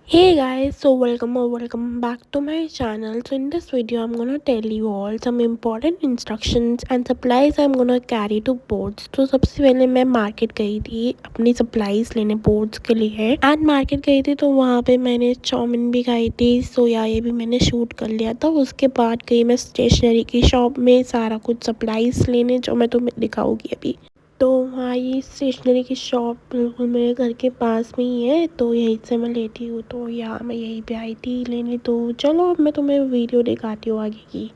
Hey guys, so welcome back to my channel. So in this video I'm gonna tell you all some important instructions and supplies I'm gonna carry to boards. तो सबसे पहले मैं market गई थी अपनी supplies लेने boards के लिए एंड मार्केट गई थी तो वहाँ पे मैंने चाउमीन भी खाई थी। सो या ये भी मैंने शूट कर लिया था। उसके बाद गई मैं स्टेशनरी की शॉप में सारा कुछ सप्लाईज लेने जो मैं तुम्हें दिखाऊंगी अभी। तो वहाँ ये स्टेशनरी की शॉप बिल्कुल मेरे घर के पास में ही है तो यहीं से मैं लेती हूँ। तो यहाँ मैं यहीं पे आई थी लेने। तो चलो अब मैं तुम्हें वीडियो दिखाती हूँ आगे की।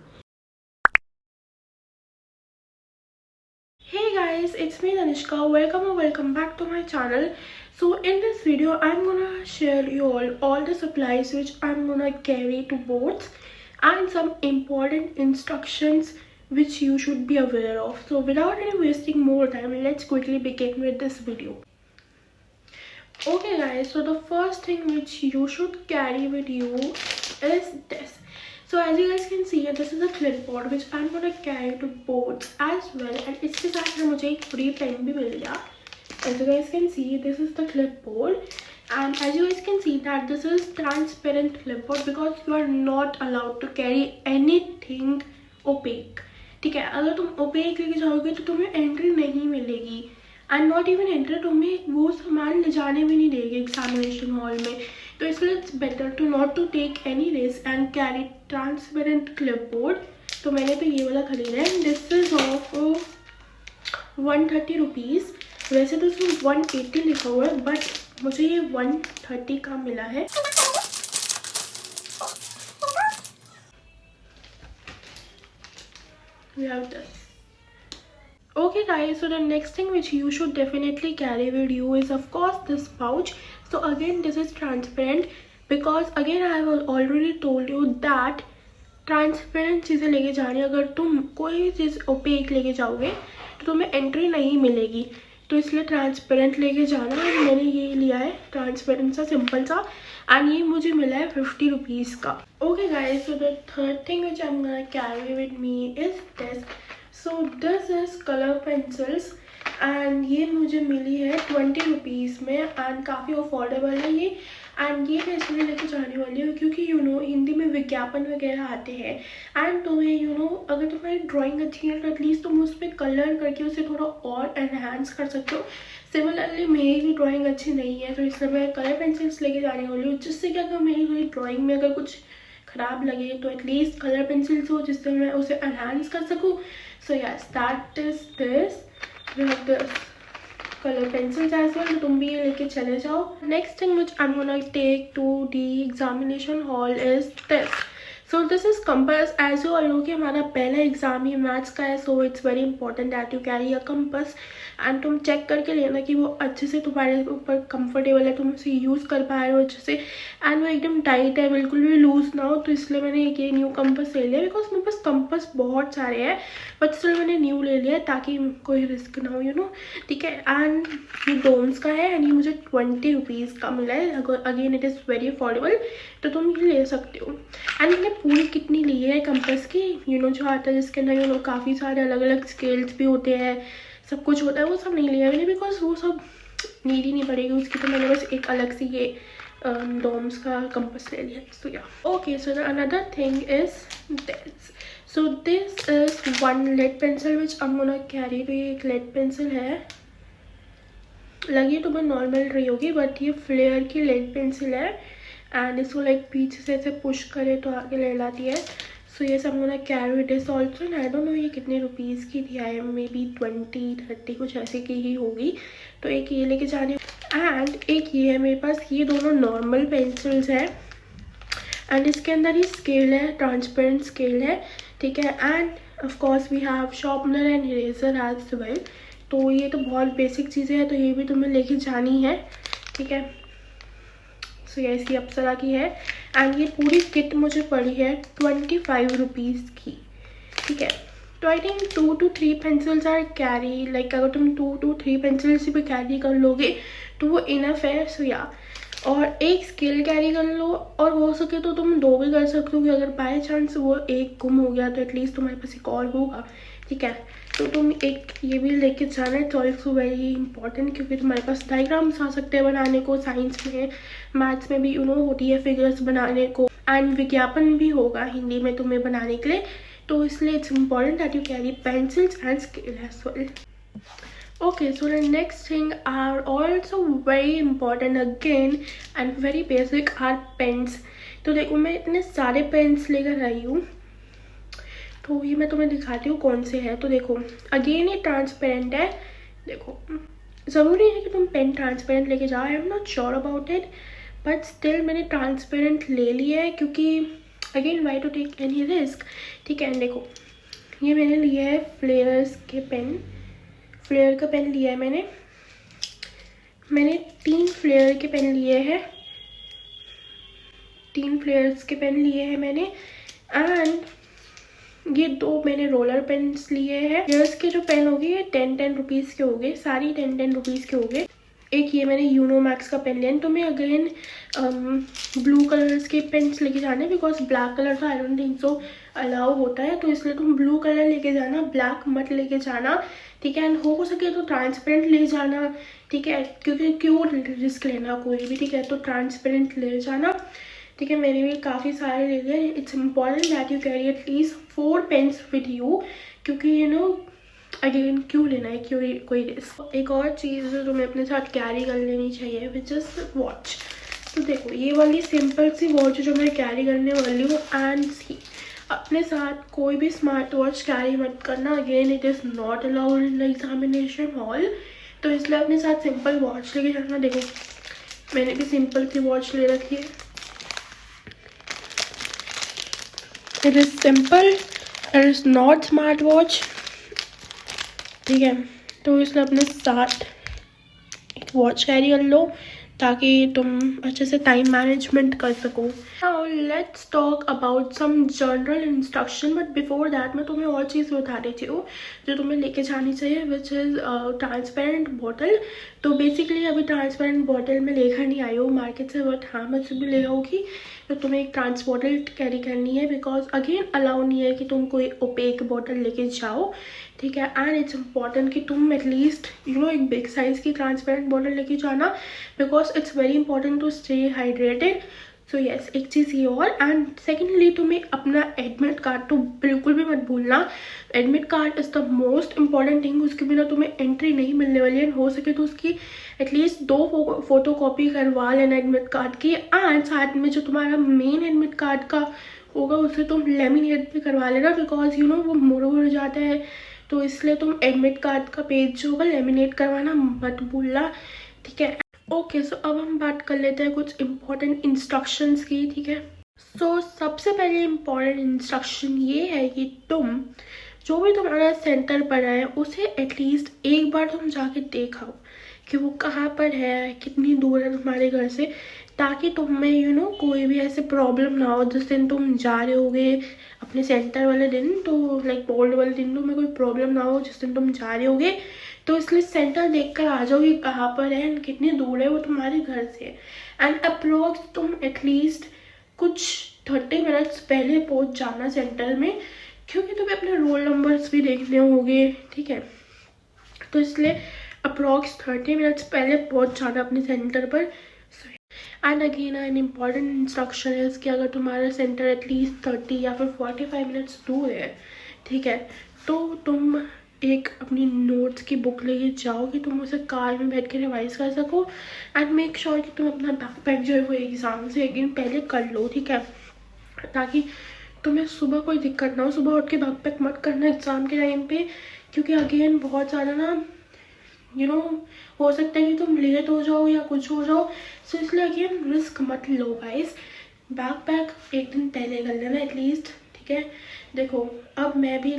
Hey guys, it's me Tanishka. Welcome back to my channel. So in this video I'm gonna share you all the supplies which I'm gonna carry to boards and some important instructions which you should be aware of. So without any wasting more time, let's quickly begin with this video. Okay guys, so the first thing which you should carry with you is this. So as you guys can see, this is a clipboard which I'm gonna carry to boards as well, and इसके साथ में मुझे एक free pen भी मिल गया. As you guys can see, this is the clipboard, and as you guys can see that this is transparent clipboard because you are not allowed to carry anything opaque. ठीक है, अगर तुम opaque लेके जाओगे तो तुम्हें एंट्री नहीं मिलेगी एंड नॉट इवन एंटर, तुम्हें वो सामान ले जाने भी नहीं देगी एग्जामिनेशन हॉल में. तो इसलिए it's better to not to take any risk and carry transparent clipboard. तो मैंने तो ये वाला खरीदा है. This is of 130 rupees. वैसे तो इसमें 180 लिखा हुआ है बट मुझे ये 130 का मिला है. We have this. Okay guys, so the next thing which you should definitely carry with you is of course this pouch. So again this is transparent because again I have already told you that transparent चीज़ें लेके जानी. अगर तुम कोई चीज़ OPEC लेके जाओगे तो तुम्हें एंट्री नहीं मिलेगी, तो इसलिए ट्रांसपेरेंट लेके जाना. मैंने ये लिया है ट्रांसपेरेंट सा सिंपल सा एंड ये मुझे मिला है 50 रुपीज़ का. Okay guys, so the third thing which I am gonna carry with me is this. So this is colour pencils and ये मुझे मिली है 20 रुपीज़ में एंड काफ़ी अफोर्डेबल है ये. एंड ये मैं इसलिए लेके जाने वाली हूँ क्योंकि हिंदी में विज्ञापन वगैरह आते हैं एंड तुम्हें अगर तुम्हारी ड्राइंग अच्छी है तो एटलीस्ट तुम उस पर कलर करके उसे थोड़ा और एनहांस कर सकते हो. सिमिलरली मेरी भी ड्राइंग अच्छी नहीं है तो इसलिए मैं कलर पेंसिल्स लेके जाने वाली हूँ, जिससे कि अगर मेरी कोई ड्राइंग में अगर कुछ ख़राब लगे तो एटलीस्ट कलर पेंसिल्स हो जिससे मैं उसे एनहांस कर सकूँ. So yes, that is this colour pencils as well. तो तुम भी ये लेके चले जाओ. Next thing which I am gonna take to the examination hall is this. So this is compass. As you all know कि हमारा पहला एग्जाम ही मैथ्स का है, so it's very important that you carry a compass and तुम check करके लेना कि वो अच्छे से तुम्हारे ऊपर कंफर्टेबल है, तुम उसे यूज़ कर पा रहे हो अच्छे से एंड वो एकदम टाइट है, बिल्कुल भी लूज ना हो. तो इसलिए मैंने एक ये न्यू कंपास ले लिया बिकॉज मेरे पास कंपास बहुत सारे हैं बट स्टिल मैंने न्यू ले लिया ताकि कोई रिस्क ना हो. ठीक है. एंड ये डोम्स का है एंड ये मुझे 20 रुपीज़ का मिला है. Again it is very affordable, तो तुम ये ले सकते हो. एंड मैंने पूरी कितनी ली है कंपास की, जो आता है जिसके अंदर काफ़ी सारे अलग अलग स्केल्स भी होते हैं, सब कुछ होता है, वो सब नहीं लिया मैंने बिकॉज वो सब नीड ही नहीं पड़ेगी उसकी. तो मैंने बस एक अलग सी ये डोम्स का कंपास ले लिया. So yeah okay. So the another thing is this. So this is one lead pencil which I am gonna carry. तो ये एक लेड पेंसिल है, लगी तो मैं नॉर्मल रही होगी बट ये फ्लेयर की लेड पेंसिल है एंड इसको लाइक पीछे से ऐसे पुश करे तो आगे ले लाती है. सो ये सब मैंने carry this also and I don't know ये कितने रुपीज़ की थी. आई मे बी 20-30 कुछ ऐसे की ही होगी. तो एक ये लेके जाने एंड एक ये है मेरे पास. ये दोनों नॉर्मल पेंसिल्स है एंड इसके अंदर ही स्केल है, ट्रांसपेरेंट स्केल है. ठीक है. And of course we have sharpener and eraser as well. तो ये तो बहुत बेसिक चीज़ें हैं तो ये भी तुम्हें लेके जानी है. ठीक है. सो ये इसकी अप्सरा की है एंड ये पूरी किट मुझे पड़ी है 25 रुपीज़ की. ठीक है. तो I think 2 to 3 pencils are carry. Like अगर तुम 2 to 3 पेंसिल्स भी कैरी कर लोगे तो वो इनफ है. सो या और एक स्केल कैरी कर लो और हो सके तो तुम 2 भी कर सकते हो कि अगर बाय चांस वो एक गुम हो गया तो एटलीस्ट तुम्हारे पास एक और होगा. ठीक है. तो तुम एक ये भी लेके जाना, इट्स ऑल्सो वेरी इंपॉर्टेंट, क्योंकि तुम्हारे पास डायग्राम्स आ सकते हैं बनाने को, साइंस में मैथ्स में भी होती है फिगर्स बनाने को, एंड विज्ञापन भी होगा हिंदी में तुम्हें बनाने के लिए, तो इसलिए it's important that you carry pencils and scale as well. Okay, so the next thing are also very important again and very basic are pens. तो देखो मैं इतने सारे पेन्स लेकर आई हूँ, तो ये मैं तुम्हें दिखाती हूँ कौन से हैं. तो देखो अगेन ये ट्रांसपेरेंट है. देखो ज़रूरी है कि तुम पेन ट्रांसपेरेंट लेके जाओ, I am not sure about it, but still मैंने ट्रांसपेरेंट ले लिया है, क्योंकि again why to take any risk. ठीक है, देखो ये मैंने लिया है फ्लेयर्स के पेन, फ्लेयर का पेन लिया है मैंने 3 फ्लेयर के पेन लिए हैं, 3 फ्लेयर्स के पेन लिए हैं मैंने, एंड ये 2 मैंने रोलर पेन्स लिए हैं. फ्लेयर्स के जो पेन हो गए ये 10-10 रुपीज़ के हो गए, सारी 10-10 रुपीज़ के हो गए. एक ये मैंने यूनो मैक्स का पेन लिया. तो मैं अगेन ब्लू कलर्स के पेन्स लेके जाने, बिकॉज ब्लैक कलर तो I don't think so allow होता है, तो इसलिए तुम ब्लू कलर लेके जाना, ब्लैक मत लेके जाना. ठीक है, एंड हो सके तो ट्रांसपेरेंट ले जाना. ठीक है, क्योंकि क्यों रिस्क लेना कोई भी. ठीक है, तो ट्रांसपेरेंट ले जाना. ठीक है, मैंने भी काफ़ी सारे ले लिए. It's important that you carry at least 4 pens with you, क्योंकि अगेन क्यों लेना है, क्यों कोई रिस्क. एक और चीज़ जो तुम्हें अपने साथ कैरी कर लेनी चाहिए विच इज़ वॉच. तो देखो ये वाली सिंपल सी वॉच जो मैं कैरी करने वाली हूँ, एंड सी अपने साथ कोई भी स्मार्ट वॉच कैरी मत करना. Again it is not allowed in the examination hall, तो इसलिए अपने साथ सिंपल वॉच लेके जाना. देखो मैंने भी सिंपल सी वॉच ले रखी है. It is simple, it is not smart watch. ठीक है, तो इसलिए अपने साथ एक वॉच कैरी कर लो ताकि तुम अच्छे से टाइम मैनेजमेंट कर सको. Now let's talk about some general instruction, but before that मैं तुम्हें और चीज़ बता देती हूँ जो तुम्हें लेके जानी चाहिए, विच इज़ ट्रांसपेरेंट बॉटल. तो बेसिकली अभी ट्रांसपेरेंट बॉटल में लेकर नहीं आई हूँ मार्केट से, बट हाँ मैं भी ले आऊँगी. तो तुम्हें एक ट्रांस बॉटल कैरी करनी है, बिकॉज अगेन अलाउ नहीं है कि तुम कोई ओपेक बॉटल लेके जाओ. ठीक है, एंड इट्स इम्पॉर्टेंट कि तुम एटलीस्ट एक बिग साइज़ की ट्रांसपेरेंट बॉटल लेके जाना, because it's very important to stay hydrated. So yes, एक चीज़ ये और. एंड सेकेंडली तुम्हें अपना एडमिट कार्ड तो बिल्कुल भी मत भूलना. Admit card is the most important thing, उसके बिना तुम्हें एंट्री नहीं मिलने वाली है. हो सके तो उसकी एटलीस्ट 2 फोटो कॉपी करवा लेना एडमिट कार्ड की, एंड साथ में जो तुम्हारा मेन एडमिट कार्ड का होगा उसे तुम लेमिनेट भी करवा लेना, बिकॉज वो मुड़ जाता है, तो इसलिए तुम एडमिट कार्ड का पेज जो होगा लेमिनेट करवाना मत भूलना. ठीक है, ओके. सो अब हम बात कर लेते हैं कुछ इम्पोर्टेंट इंस्ट्रक्शंस की. ठीक है, सो सबसे पहले इम्पोर्टेंट इंस्ट्रक्शन ये है कि तुम जो भी तुम्हारा सेंटर पड़ा है उसे एटलीस्ट एक बार तुम जाके देखाओ कि वो कहाँ पर है, कितनी दूर है तुम्हारे घर से, ताकि तुम्हें कोई भी ऐसे प्रॉब्लम ना हो. जिस दिन तुम जा रहे होगे अपने सेंटर वाले दिन, तो लाइक बोर्ड वाले दिन, तो कोई प्रॉब्लम ना हो जिस दिन तुम जा रहे होगे. तो इसलिए सेंटर देखकर आ जाओ कि कहाँ पर है एंड कितनी दूर है वो तुम्हारे घर से. एंड अप्रोक्स तुम एटलीस्ट कुछ 30 मिनट्स पहले पहुँच जाना सेंटर में, क्योंकि तुम्हें अपने रोल नंबर्स भी देखने होंगे. ठीक है, तो इसलिए अप्रॉक्स 30 मिनट्स पहले पहुंच जाना अपने सेंटर पर. And again an important instruction है कि अगर तुम्हारा सेंटर एटलीस्ट 30 या फिर 45 मिनट्स दूर है, ठीक है, तो तुम एक अपनी नोट्स की बुक लेके जाओ कि तुम उसे कार में बैठ के रिवाइज कर सको. एंड मेक श्योर कि तुम अपना बैकपैक जो है वो एग्ज़ाम से एक दिन पहले कर लो. ठीक है, ताकि तुम्हें सुबह कोई दिक्कत ना हो. सुबह उठ के बैकपैक मत करना एग्ज़ाम के टाइम पे, क्योंकि अगेन बहुत ज़्यादा ना हो सकता है कि तुम लेट हो जाओ या कुछ हो जाओ. सो इसलिए अगेन रिस्क मत लो गाइस. बैकपैक एक दिन पहले कर लेना एटलीस्ट. ठीक है, देखो अब मैं भी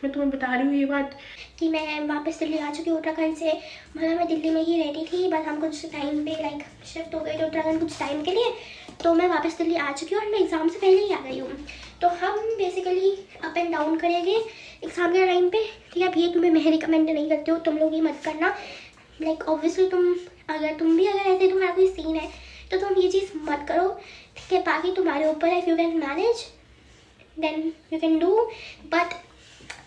मैं तुम्हें बता रही हूँ ये बात कि मैं वापस दिल्ली आ चुकी हूँ उत्तराखंड से. मतलब मैं दिल्ली में ही रहती थी, बस हम कुछ टाइम पे शिफ्ट हो गए थे उत्तराखंड कुछ टाइम के लिए, तो मैं वापस दिल्ली आ चुकी हूँ और मैं एग्ज़ाम से पहले ही आ गई हूँ. तो हम बेसिकली अप एंड डाउन करेंगे एग्ज़ाम के टाइम पे. ठीक है, अब ये तुम्हें मैं रिकमेंड नहीं करती हूँ, तुम लोग ही मत करना. ऑब्वियसली अगर ऐसे तुम्हारा कोई सीन है तो तुम ये चीज़ मत करो. ठीक है, बाकी तुम्हारे ऊपर है. If you can manage then you can do, but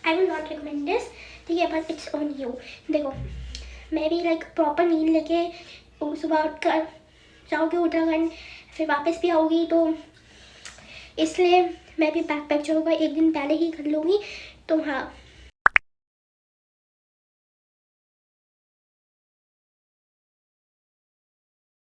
I will not recommend this, ठीक है, बट इट्स ऑन यू। देखो मैं भी लाइक प्रॉपर नींद लेके सुबह उठ कर जाऊँगी उत्तराखंड, फिर वापस भी आऊँगी, तो इसलिए मैं भी बैक पैक जो होगा एक दिन पहले ही कर लूँगी। तो हाँ,